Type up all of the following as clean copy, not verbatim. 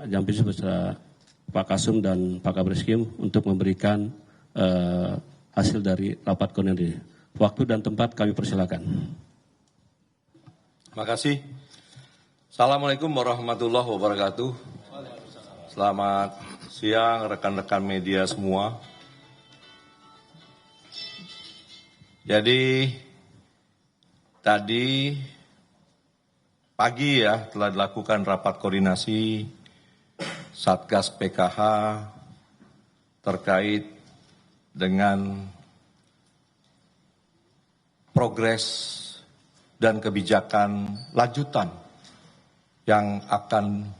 Jampitsus beserta Pak Kasum dan Pak Kabariskim untuk memberikan hasil dari rapat koordinasi. Waktu dan tempat kami persilakan. Terima kasih. Assalamualaikum warahmatullahi wabarakatuh. Selamat siang rekan-rekan media semua. Jadi tadi pagi ya telah dilakukan rapat koordinasi Satgas PKH terkait dengan progres dan kebijakan lanjutan yang akan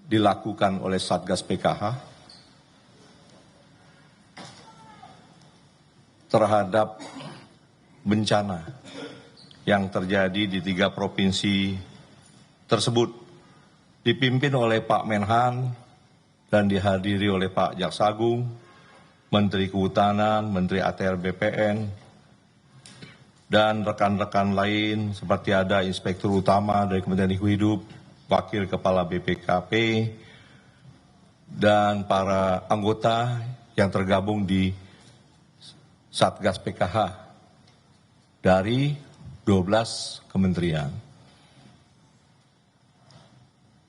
dilakukan oleh Satgas PKH terhadap bencana yang terjadi di 3 provinsi tersebut, dipimpin oleh Pak Menhan dan dihadiri oleh Pak Jaksa Agung, Menteri Kehutanan, Menteri ATR BPN, dan rekan-rekan lain seperti ada Inspektur Utama dari Kementerian Lingkungan Hidup, Wakil Kepala BPKP, dan para anggota yang tergabung di Satgas PKH dari 12 kementerian.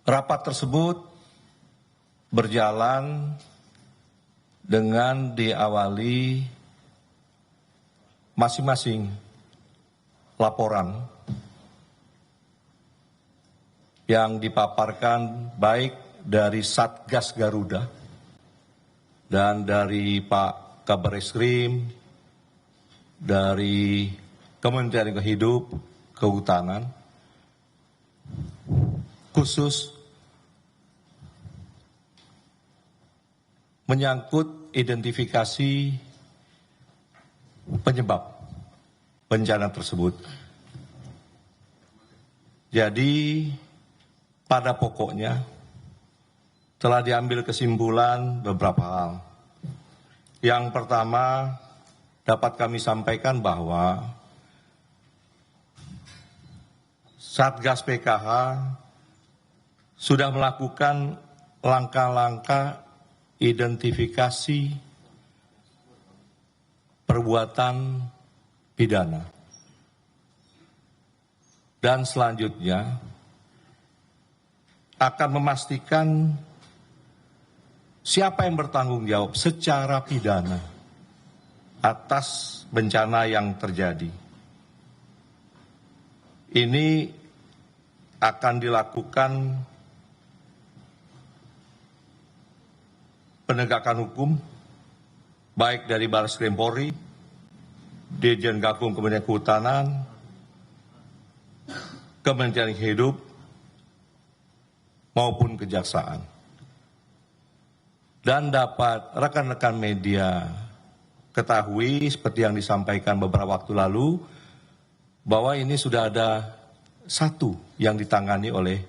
Rapat tersebut berjalan dengan diawali masing-masing laporan yang dipaparkan baik dari Satgas Garuda dan dari Pak Kabareskrim, dari Kementerian Lingkungan Hidup, Kehutanan, khusus menyangkut identifikasi penyebab bencana tersebut. Jadi pada pokoknya telah diambil kesimpulan beberapa hal. Yang pertama dapat kami sampaikan bahwa Satgas PKH sudah melakukan langkah-langkah identifikasi perbuatan pidana. Dan selanjutnya akan memastikan siapa yang bertanggung jawab secara pidana atas bencana yang terjadi. Ini akan dilakukan penegakan hukum baik dari Bareskrim Polri, Dirjen Gakum Kementerian Kehutanan, Kementerian Hidup, maupun Kejaksaan. Dan dapat rekan-rekan media ketahui seperti yang disampaikan beberapa waktu lalu, bahwa ini sudah ada satu yang ditangani oleh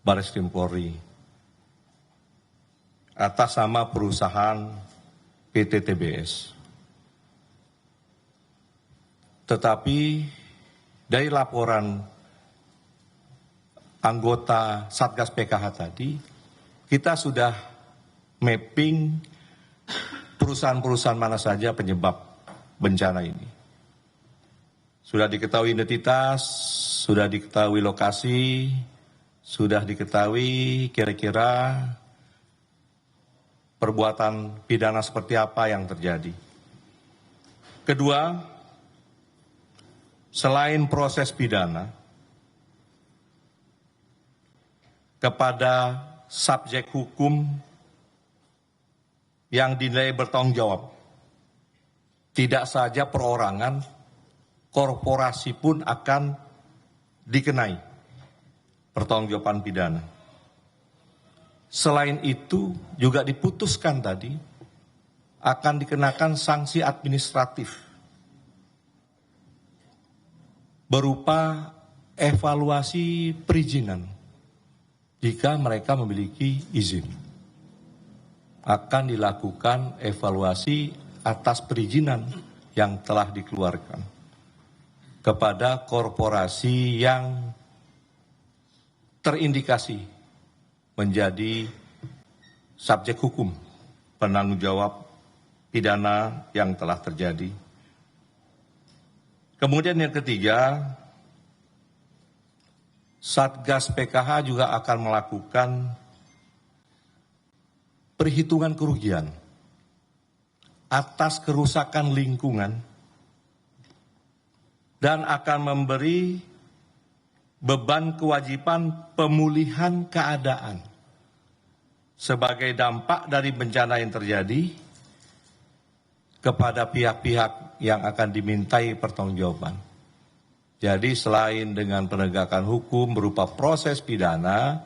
Bareskrim Polri atas nama perusahaan PT TBS. Tetapi dari laporan anggota Satgas PKH tadi, kita sudah mapping perusahaan-perusahaan mana saja penyebab bencana ini. Sudah diketahui identitas, sudah diketahui lokasi, sudah diketahui kira-kira perbuatan pidana seperti apa yang terjadi. Kedua, selain proses pidana, kepada subjek hukum yang dinilai bertanggung jawab, tidak saja perorangan, korporasi pun akan dikenai pertanggungjawaban pidana. Selain itu juga diputuskan tadi akan dikenakan sanksi administratif berupa evaluasi perizinan jika mereka memiliki izin. Akan dilakukan evaluasi atas perizinan yang telah dikeluarkan kepada korporasi yang terindikasi menjadi subjek hukum penanggung jawab pidana yang telah terjadi. Kemudian yang ketiga, Satgas PKH juga akan melakukan perhitungan kerugian atas kerusakan lingkungan dan akan memberi beban kewajiban pemulihan keadaan sebagai dampak dari bencana yang terjadi kepada pihak-pihak yang akan dimintai pertanggungjawaban. Jadi selain dengan penegakan hukum berupa proses pidana,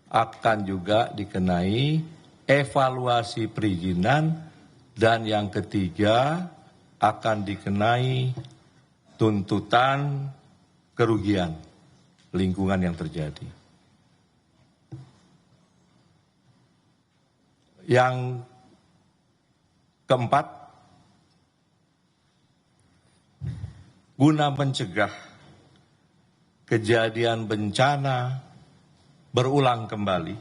akan juga dikenai evaluasi perizinan, dan yang ketiga akan dikenai tuntutan kerugian lingkungan yang terjadi. Yang keempat, guna mencegah kejadian bencana berulang kembali,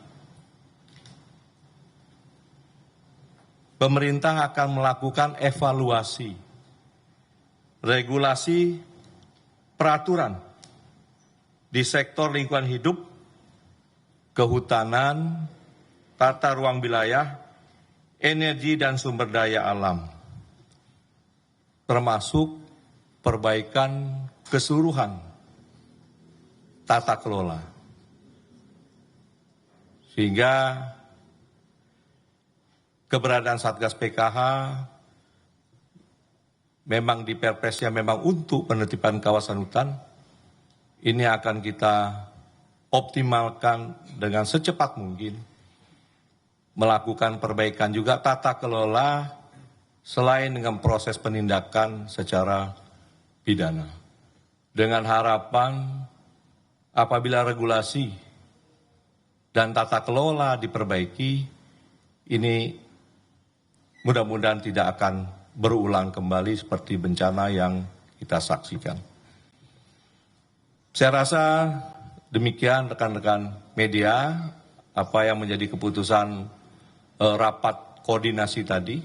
pemerintah akan melakukan evaluasi regulasi peraturan di sektor lingkungan hidup, kehutanan, tata ruang wilayah, energi dan sumber daya alam, termasuk perbaikan keseluruhan tata kelola. Sehingga keberadaan Satgas PKH memang di Perpresnya memang untuk penertiban kawasan hutan, ini akan kita optimalkan dengan secepat mungkin, melakukan perbaikan juga tata kelola selain dengan proses penindakan secara pidana. Dengan harapan apabila regulasi dan tata kelola diperbaiki, ini mudah-mudahan tidak akan berulang kembali seperti bencana yang kita saksikan. Saya rasa demikian rekan-rekan media, apa yang menjadi keputusan rapat koordinasi tadi.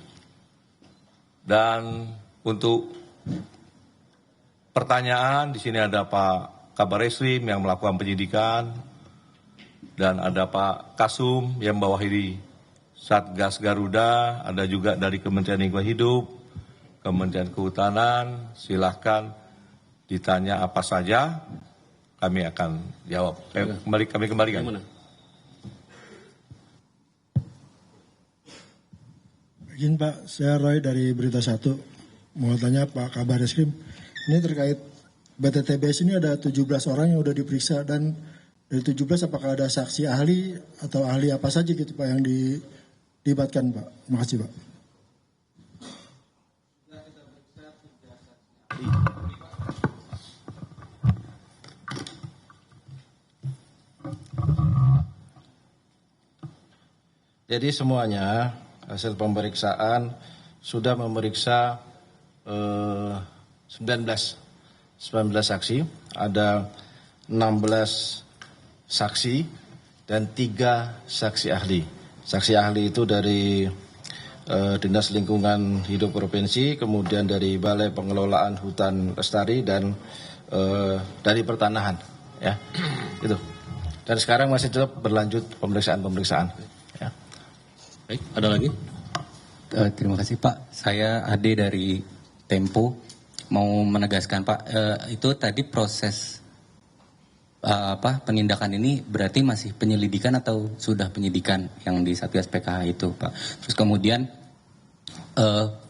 Dan untuk pertanyaan, di sini ada Pak Kabar Eskrim yang melakukan penyidikan, dan ada Pak Kasum yang membawahi Satgas Garuda, ada juga dari Kementerian Lingkungan Hidup, Kementerian Kehutanan. Silahkan ditanya apa saja, kami akan jawab. Kami kembalikan. Izin Pak, saya Roy dari Berita 1. Mau tanya Pak Kabar Eskrim, ini terkait BTTBS ini ada 17 orang yang sudah diperiksa, dan dari 17 apakah ada saksi ahli atau ahli apa saja gitu Pak yang dilibatkan Pak? Terima kasih Pak. Jadi semuanya hasil pemeriksaan sudah memeriksa 19 saksi, ada 16 saksi dan 3 saksi ahli. Saksi ahli itu dari Dinas Lingkungan Hidup Provinsi, kemudian dari Balai Pengelolaan Hutan Lestari, dan dari Pertanahan, ya, itu. Dan sekarang masih tetap berlanjut pemeriksaan. Ya. Baik, ada lagi? Terima kasih Pak. Saya Ade dari Tempo. Mau menegaskan Pak, itu tadi proses penindakan ini berarti masih penyelidikan atau sudah penyidikan yang di Satgas PKH itu Pak. Terus kemudian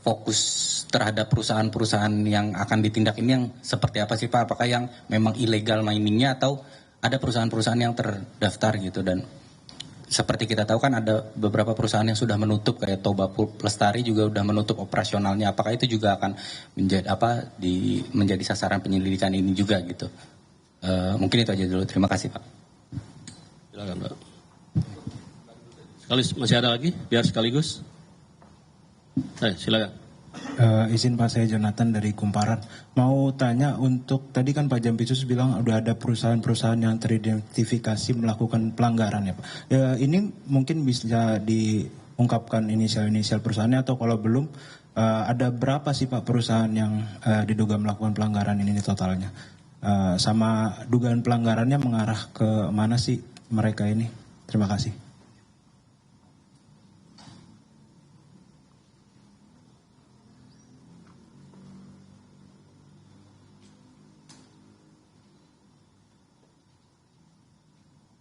fokus terhadap perusahaan-perusahaan yang akan ditindak ini yang seperti apa sih Pak? Apakah yang memang ilegal miningnya atau ada perusahaan-perusahaan yang terdaftar gitu? Dan seperti kita tahu kan ada beberapa perusahaan yang sudah menutup, kayak Toba Lestari juga sudah menutup operasionalnya. Apakah itu juga akan menjadi sasaran penyelidikan ini juga gitu? Mungkin itu aja dulu. Terima kasih Pak. Silakan Pak. Masih ada lagi? Biar sekaligus. Silakan. Izin Pak, saya Jonathan dari Kumparan. Mau tanya untuk, tadi kan Pak Jampitsus bilang udah ada perusahaan-perusahaan yang teridentifikasi melakukan pelanggaran ya Pak. Ini mungkin bisa diungkapkan inisial-inisial perusahaannya, atau kalau belum, ada berapa sih Pak perusahaan yang diduga melakukan pelanggaran ini totalnya? Sama dugaan pelanggarannya mengarah ke mana sih mereka ini? Terima kasih.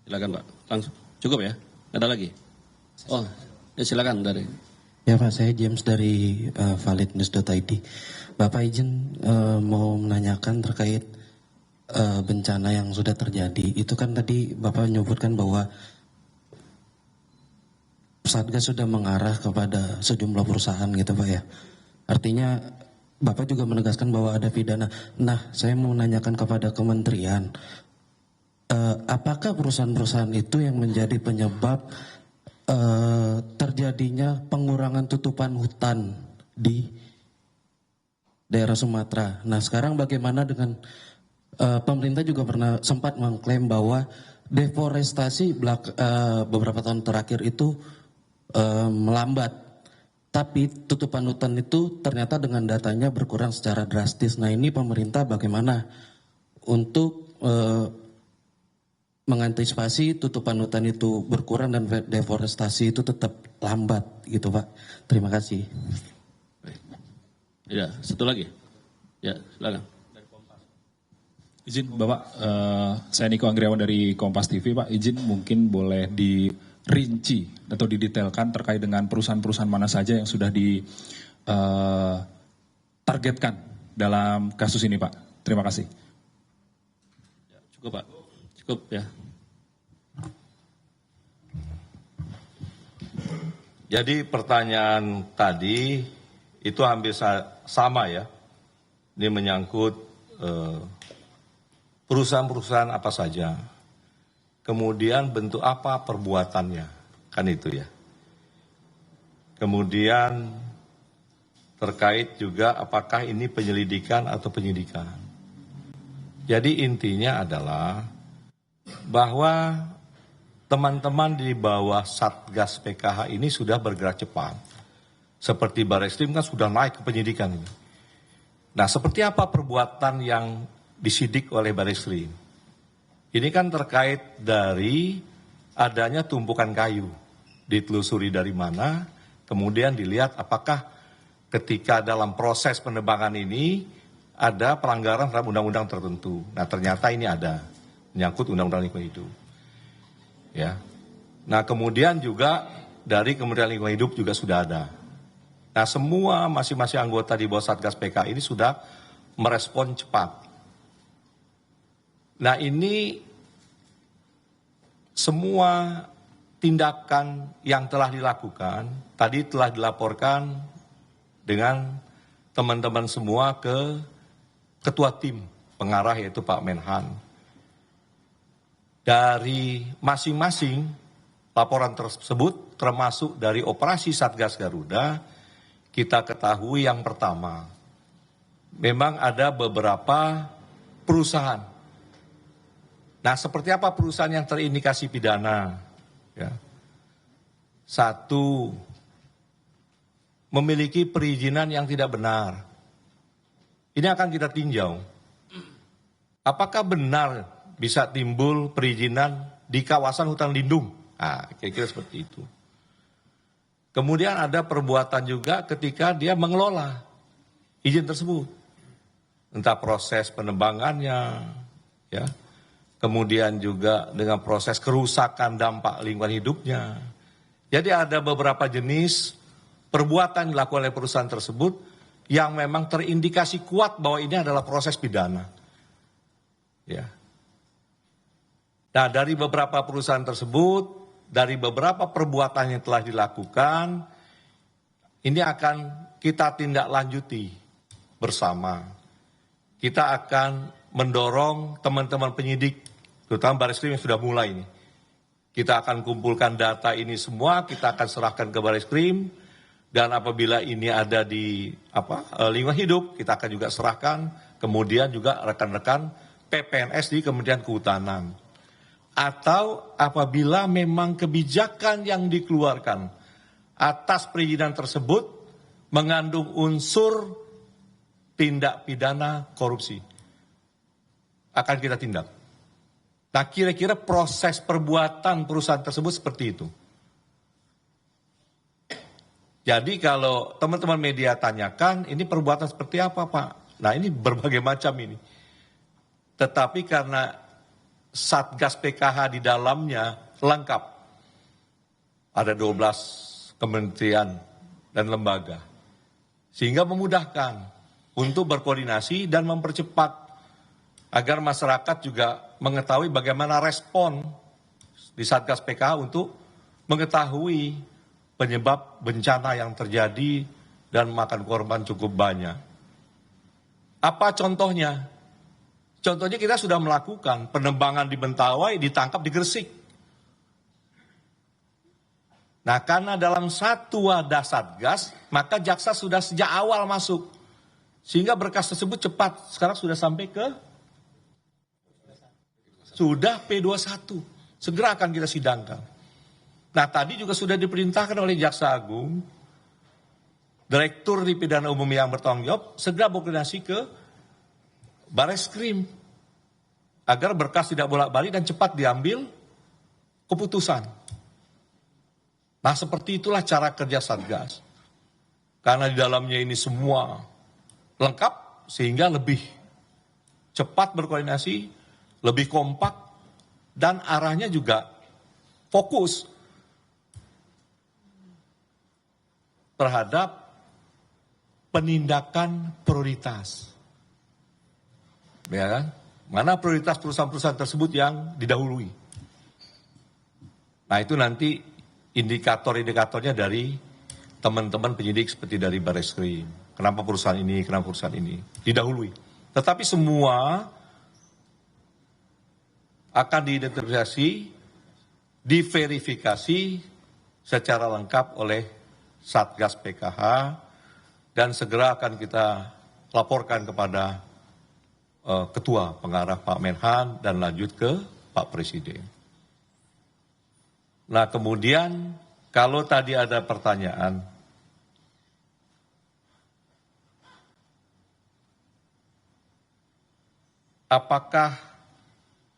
Silakan Pak, langsung. Cukup ya? Ada lagi? Oh, ya silakan dari. Ya Pak, saya James dari validnews.id. Bapak izin mau menanyakan terkait bencana yang sudah terjadi. Itu kan tadi Bapak menyebutkan bahwa Satgas sudah mengarah kepada sejumlah perusahaan gitu Pak ya. Artinya Bapak juga menegaskan bahwa ada pidana. Nah, saya mau menanyakan kepada kementerian, apakah perusahaan-perusahaan itu yang menjadi penyebab terjadinya pengurangan tutupan hutan di daerah Sumatera? Nah, sekarang bagaimana dengan pemerintah juga pernah sempat mengklaim bahwa deforestasi beberapa tahun terakhir itu melambat, tapi tutupan hutan itu ternyata dengan datanya berkurang secara drastis. Nah, ini pemerintah bagaimana untuk mengantisipasi tutupan hutan itu berkurang dan deforestasi itu tetap lambat gitu Pak. Terima kasih. Ya, satu lagi. Ya, silakan. Izin Bapak, saya Niko Anggriawan dari Kompas TV Pak. Izin mungkin boleh dirinci atau didetailkan terkait dengan perusahaan-perusahaan mana saja yang sudah ditargetkan dalam kasus ini Pak. Terima kasih. Ya, cukup Pak. Cukup ya. Jadi pertanyaan tadi itu hampir sama ya. Ini menyangkut perusahaan-perusahaan apa saja. Kemudian bentuk apa perbuatannya. Kan itu ya. Kemudian terkait juga apakah ini penyelidikan atau penyidikan. Jadi intinya adalah bahwa teman-teman di bawah Satgas PKH ini sudah bergerak cepat. Seperti Barreskrim kan sudah naik ke penyidikan ini. Nah, seperti apa perbuatan yang disidik oleh Barreskrim? Ini kan terkait dari adanya tumpukan kayu. Ditelusuri dari mana, kemudian dilihat apakah ketika dalam proses penebangan ini ada pelanggaran terhadap undang-undang tertentu. Nah, ternyata ini ada. Menyangkut Undang-Undang Lingkungan Hidup. Ya. Nah, kemudian juga dari Kementerian Lingkungan Hidup juga sudah ada. Nah, semua masing-masing anggota di bawah Satgas PK ini sudah merespon cepat. Nah, ini semua tindakan yang telah dilakukan, tadi telah dilaporkan dengan teman-teman semua ke Ketua Tim Pengarah yaitu Pak Menhan. Dari masing-masing laporan tersebut termasuk dari operasi Satgas Garuda, kita ketahui yang pertama, memang ada beberapa perusahaan. Nah, seperti apa perusahaan yang terindikasi pidana? Ya. Satu, memiliki perizinan yang tidak benar. Ini akan kita tinjau. Apakah benar bisa timbul perizinan di kawasan hutan lindung? Nah, kira-kira seperti itu. Kemudian ada perbuatan juga ketika dia mengelola izin tersebut. Entah proses penebangannya, ya. Kemudian juga dengan proses kerusakan dampak lingkungan hidupnya. Jadi ada beberapa jenis perbuatan yang dilakukan oleh perusahaan tersebut yang memang terindikasi kuat bahwa ini adalah proses pidana. Ya. Nah, dari beberapa perusahaan tersebut, dari beberapa perbuatan yang telah dilakukan, ini akan kita tindak lanjuti bersama. Kita akan mendorong teman-teman penyidik, terutama Barreskrim yang sudah mulai ini. Kita akan kumpulkan data ini semua, kita akan serahkan ke Barreskrim, Dan apabila ini ada di lingkungan hidup, kita akan juga serahkan, kemudian juga rekan-rekan PPNS di Kementerian Kehutanan. Atau apabila memang kebijakan yang dikeluarkan atas perizinan tersebut mengandung unsur tindak pidana korupsi, akan kita tindak. Nah, kira-kira proses perbuatan perusahaan tersebut seperti itu. Jadi kalau teman-teman media tanyakan, ini perbuatan seperti apa, Pak? Nah, ini berbagai macam ini. Tetapi karena Satgas PKH di dalamnya lengkap. Ada 12 kementerian dan lembaga. Sehingga memudahkan untuk berkoordinasi dan mempercepat agar masyarakat juga mengetahui bagaimana respon di Satgas PKH untuk mengetahui penyebab bencana yang terjadi dan memakan korban cukup banyak. Apa contohnya? Contohnya kita sudah melakukan penerbangan di Mentawai, ditangkap di Gresik. Nah, karena dalam satu wadah Satgas, maka jaksa sudah sejak awal masuk. Sehingga berkas tersebut cepat. Sekarang sudah sampai ke sudah P21. Segera akan kita sidangkan. Nah, tadi juga sudah diperintahkan oleh Jaksa Agung, Direktur di Pidana Umum yang bertanggung jawab, segera berkoordinasi ke Bareskrim, agar berkas tidak bolak-balik dan cepat diambil keputusan. Nah, seperti itulah cara kerja Satgas. Karena di dalamnya ini semua lengkap, sehingga lebih cepat berkoordinasi, lebih kompak, dan arahnya juga fokus terhadap penindakan prioritas. Ya kan? Mana prioritas perusahaan-perusahaan tersebut yang didahului. Nah, itu nanti indikator-indikatornya dari teman-teman penyidik seperti dari Bareskrim. Kenapa perusahaan ini, kenapa perusahaan ini didahului. Tetapi semua akan diidentifikasi, diverifikasi secara lengkap oleh Satgas PKH, dan segera akan kita laporkan kepada Ketua Pengarah Pak Menhan dan lanjut ke Pak Presiden. Nah, kemudian kalau tadi ada pertanyaan, apakah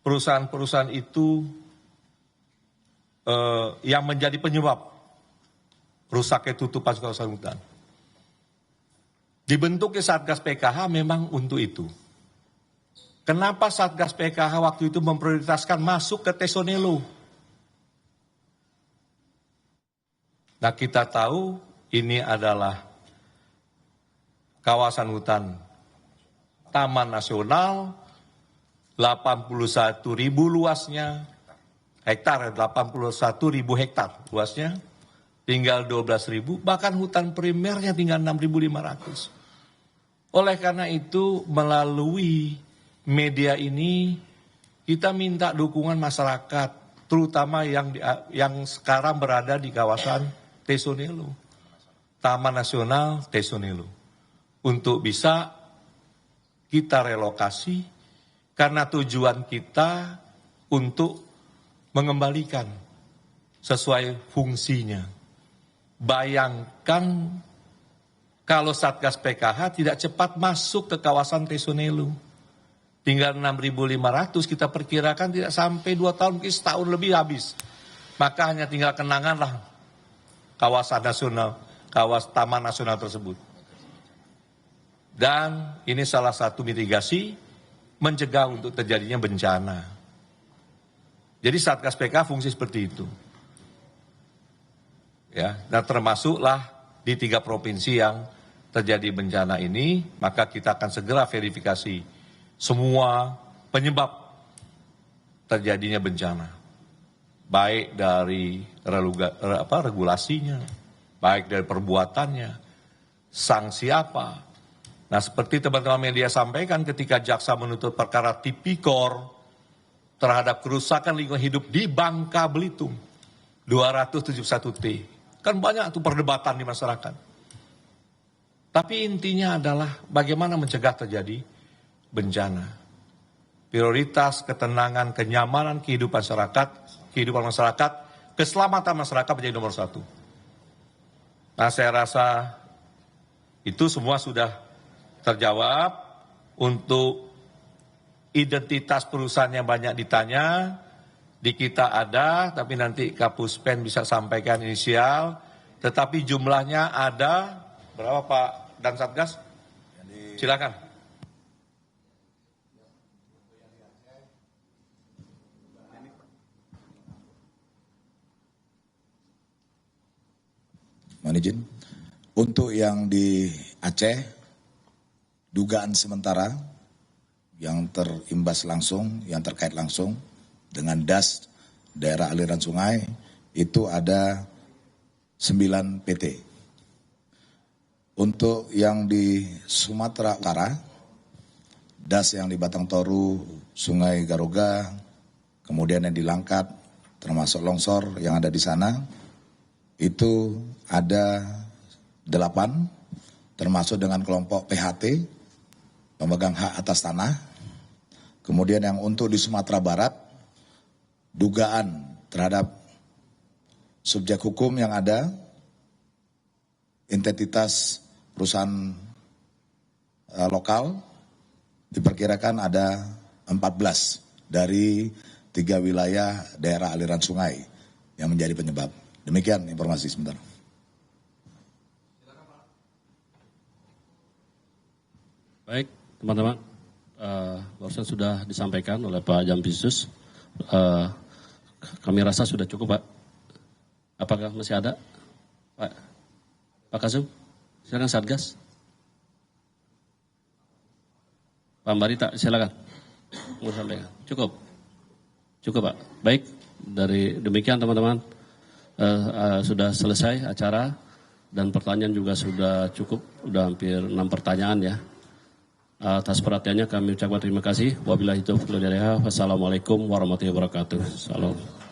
perusahaan-perusahaan itu yang menjadi penyebab rusaknya tutupan kawasan hutan? Dibentuknya Satgas PKH memang untuk itu. Kenapa Satgas PKH waktu itu memprioritaskan masuk ke Tesonelo? Nah, kita tahu ini adalah kawasan hutan Taman Nasional, 81.000 luasnya, hektar, 81.000 hektar luasnya, tinggal 12.000, bahkan hutan primernya tinggal 6.500. Oleh karena itu, melalui media ini, kita minta dukungan masyarakat, terutama yang sekarang berada di kawasan Tesonelo, Taman Nasional Tesonelo, untuk bisa kita relokasi, karena tujuan kita untuk mengembalikan sesuai fungsinya. Bayangkan kalau Satgas PKH tidak cepat masuk ke kawasan Tesonelo. Tinggal 6.500, kita perkirakan tidak sampai 2 tahun, mungkin setahun lebih habis. Maka hanya tinggal kenanganlah kawasan nasional, Taman Nasional tersebut. Dan ini salah satu mitigasi mencegah untuk terjadinya bencana. Jadi Satgas PKH fungsi seperti itu. Ya, dan termasuklah di 3 provinsi yang terjadi bencana ini, maka kita akan segera verifikasi semua penyebab terjadinya bencana. Baik dari regulasinya, baik dari perbuatannya, sanksi apa. Nah, seperti teman-teman media sampaikan ketika jaksa menuntut perkara tipikor terhadap kerusakan lingkungan hidup di Bangka Belitung, 271 T. Kan banyak tuh perdebatan di masyarakat. Tapi intinya adalah bagaimana mencegah terjadi bencana. Prioritas ketenangan, kenyamanan kehidupan masyarakat, keselamatan masyarakat menjadi nomor satu. Nah, saya rasa itu semua sudah terjawab. Untuk identitas perusahaan yang banyak ditanya, di kita ada, tapi nanti Kapuspen bisa sampaikan inisial, tetapi jumlahnya ada, berapa Pak Dan Satgas? Silakan. Mohon izin. Untuk yang di Aceh, dugaan sementara yang terimbas langsung, yang terkait langsung dengan DAS daerah aliran sungai itu ada 9 PT. Untuk yang di Sumatera Utara, DAS yang di Batang Toru, Sungai Garuga, kemudian yang di Langkat, termasuk longsor yang ada di sana, itu ada 8, termasuk dengan kelompok PHT, pemegang hak atas tanah. Kemudian yang untuk di Sumatera Barat, dugaan terhadap subjek hukum yang ada, identitas perusahaan lokal, diperkirakan ada 14 dari 3 wilayah daerah aliran sungai yang menjadi penyebab. Demikian informasi sebentar. Baik, teman-teman, barusan sudah disampaikan oleh Pak Jampitsus. Kami rasa sudah cukup, Pak. Apakah masih ada, Pak Kasum? Silakan Satgas. Pak Barita, silakan. Mau sampaikan. Cukup, Pak. Baik, dari demikian teman-teman, sudah selesai acara dan pertanyaan juga sudah cukup, sudah hampir 6 pertanyaan ya. Atas perhatiannya kami ucapkan terima kasih. Wabillahi taufiq wal hidayah. Wassalamualaikum warahmatullahi wabarakatuh. Salam.